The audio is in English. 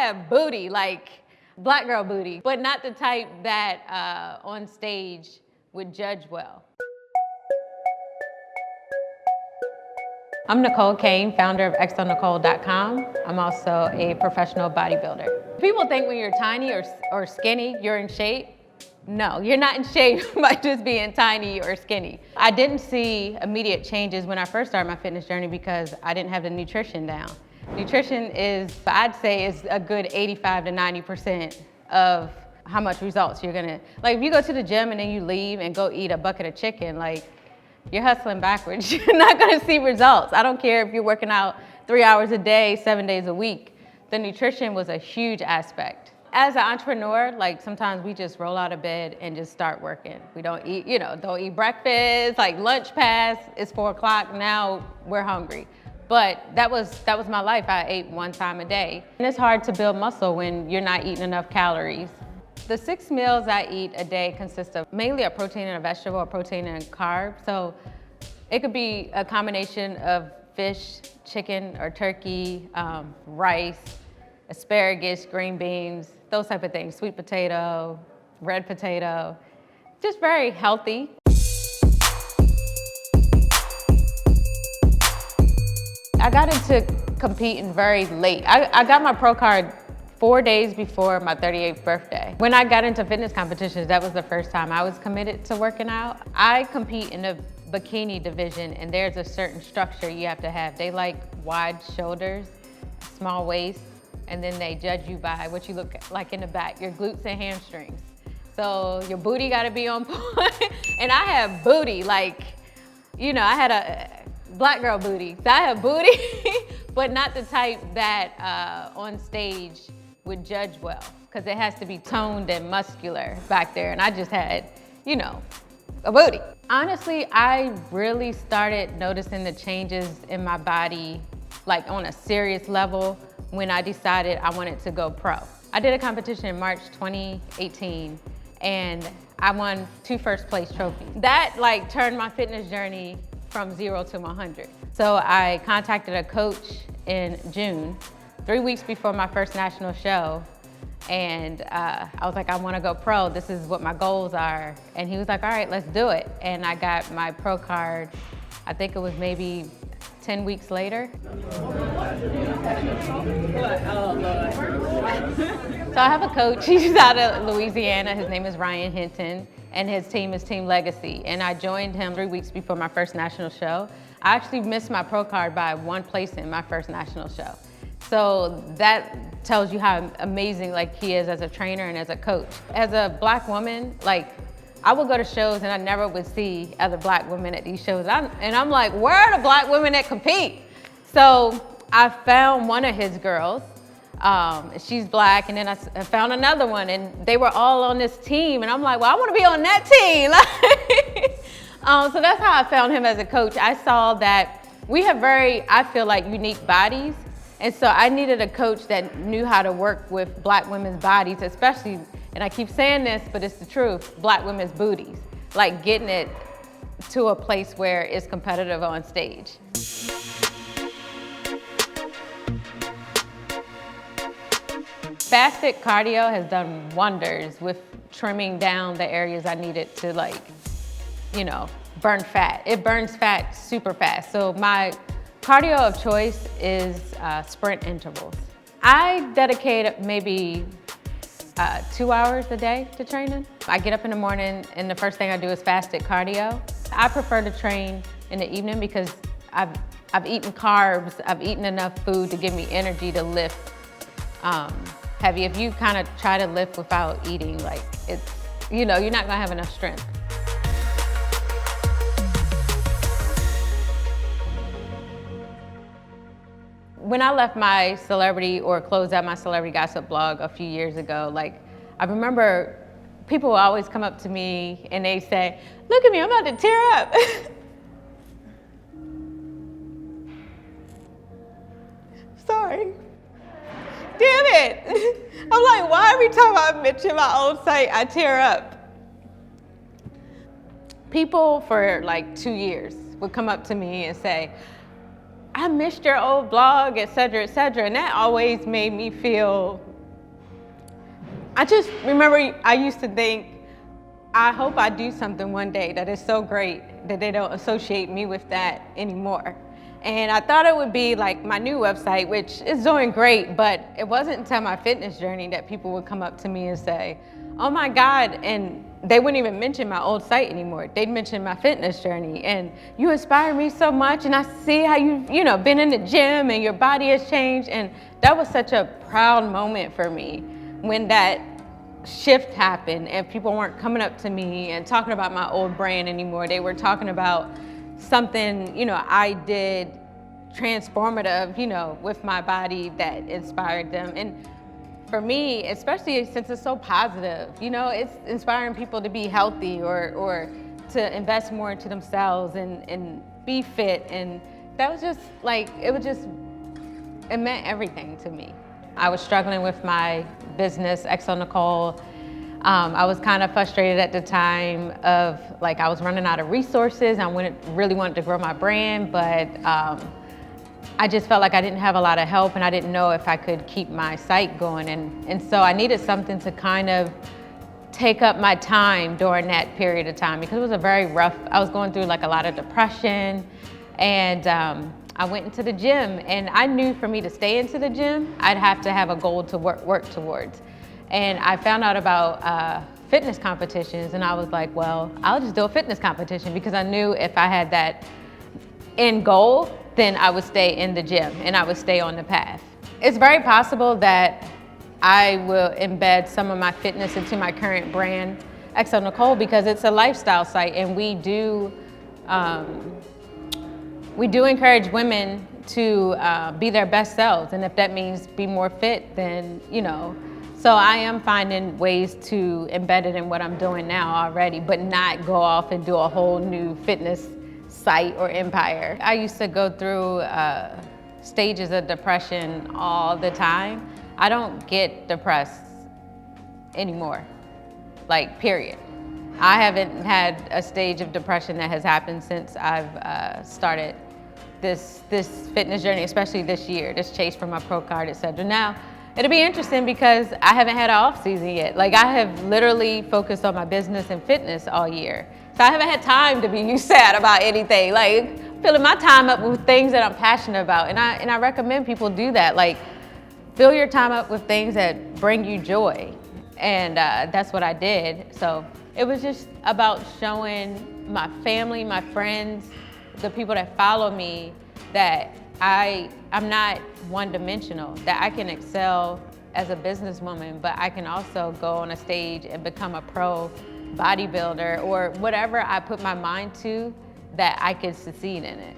have booty, like black girl booty, but not the type that on stage would judge well. I'm Necole Kane, founder of xonecole.com. I'm also a professional bodybuilder. People think when you're tiny or skinny, you're in shape. No, you're not in shape by just being tiny or skinny. I didn't see immediate changes when I first started my fitness journey because I didn't have the nutrition down. Nutrition I'd say is a good 85 to 90% of how much results you're gonna, like if you go to the gym and then you leave and go eat a bucket of chicken, like you're hustling backwards. You're not gonna see results. I don't care if you're working out 3 hours a day, 7 days a week. The nutrition was a huge aspect. As an entrepreneur, like sometimes we just roll out of bed and just start working. We don't eat, don't eat breakfast, like lunch pass, it's 4 o'clock, now we're hungry. But that was my life. I ate 1 time a day. And it's hard to build muscle when you're not eating enough calories. The 6 meals I eat a day consist of mainly a protein and a vegetable, a protein and a carb. So it could be a combination of fish, chicken or turkey, rice, asparagus, green beans, those type of things, sweet potato, red potato, just very healthy. I got into competing very late. I got my pro card 4 days before my 38th birthday. When I got into fitness competitions, that was the first time I was committed to working out. I compete in the bikini division and there's a certain structure you have to have. They like wide shoulders, small waist, and then they judge you by what you look like in the back, your glutes and hamstrings. So your booty gotta be on point. And I have booty, like, I had a black girl booty. So I have booty, but not the type that on stage would judge well, because it has to be toned and muscular back there. And I just had, a booty. Honestly, I really started noticing the changes in my body, like on a serious level, when I decided I wanted to go pro. I did a competition in March 2018, and I won 2 first place trophies. That turned my fitness journey from 0 to 100. So I contacted a coach in June, 3 weeks before my first national show. And I was like, I wanna go pro. This is what my goals are. And he was like, all right, let's do it. And I got my pro card, I think it was maybe 10 weeks later. So I have a coach, he's out of Louisiana. His name is Ryan Hinton, and his team is Team Legacy. And I joined him 3 weeks before my first national show. I actually missed my pro card by 1 place in my first national show. So that tells you how amazing he is as a trainer and as a coach. As a black woman, I would go to shows and I never would see other black women at these shows. And I'm like, where are the black women that compete? So I found one of his girls. She's black, and then I found another one, and they were all on this team. And I'm like, well, I want to be on that team. So that's how I found him as a coach. I saw that we have I feel like, unique bodies. And so I needed a coach that knew how to work with black women's bodies, especially, and I keep saying this, but it's the truth, black women's booties. Getting it to a place where it's competitive on stage. Fasted cardio has done wonders with trimming down the areas I needed to burn fat. It burns fat super fast. So my cardio of choice is sprint intervals. I dedicate maybe 2 hours a day to training. I get up in the morning and the first thing I do is fasted cardio. I prefer to train in the evening because I've eaten carbs, I've eaten enough food to give me energy to lift heavy. If you kind of try to lift without eating, you're not gonna have enough strength. When I left my celebrity or closed out my celebrity gossip blog a few years ago, I remember people will always come up to me and they say, look at me, I'm about to tear up. Sorry. Damn it. I'm like, why every time I mention my old site, I tear up? People for 2 years would come up to me and say, I missed your old blog, et cetera, and that always made me feel I just remember I used to think, I hope I do something one day that is so great that they don't associate me with that anymore. And I thought it would be like my new website, which is doing great, but it wasn't until my fitness journey that people would come up to me and say, oh my God, and they wouldn't even mention my old site anymore. They'd mention my fitness journey, and you inspire me so much, and I see how you've been in the gym and your body has changed. And that was such a proud moment for me when that shift happened and people weren't coming up to me and talking about my old brand anymore. They were talking about something, I did transformative, with my body that inspired them. And for me, especially since it's so positive, it's inspiring people to be healthy or to invest more into themselves and be fit. And that was just like, it meant everything to me. I was struggling with my business, Necole. I was kind of frustrated at the time of I was running out of resources. I really wanted to grow my brand, but I just felt like I didn't have a lot of help and I didn't know if I could keep my site going. And so I needed something to kind of take up my time during that period of time because it was I was going through a lot of depression, and I went into the gym, and I knew for me to stay into the gym, I'd have to have a goal to work towards. And I found out about fitness competitions, and I was like, well, I'll just do a fitness competition because I knew if I had that end goal, then I would stay in the gym and I would stay on the path. It's very possible that I will embed some of my fitness into my current brand, Necole, because it's a lifestyle site, and we do encourage women to be their best selves, and if that means be more fit, then So I am finding ways to embed it in what I'm doing now already, but not go off and do a whole new fitness site or empire. I used to go through stages of depression all the time. I don't get depressed anymore, period. I haven't had a stage of depression that has happened since I've started this fitness journey, especially this year, this chase for my pro card, etc. Now, it'll be interesting because I haven't had an off season yet. I have literally focused on my business and fitness all year. So I haven't had time to be sad about anything. Filling my time up with things that I'm passionate about. And I recommend people do that. Fill your time up with things that bring you joy. And that's what I did. So it was just about showing my family, my friends, the people that follow me that I'm not one-dimensional, that I can excel as a businesswoman, but I can also go on a stage and become a pro bodybuilder or whatever I put my mind to, that I could succeed in it.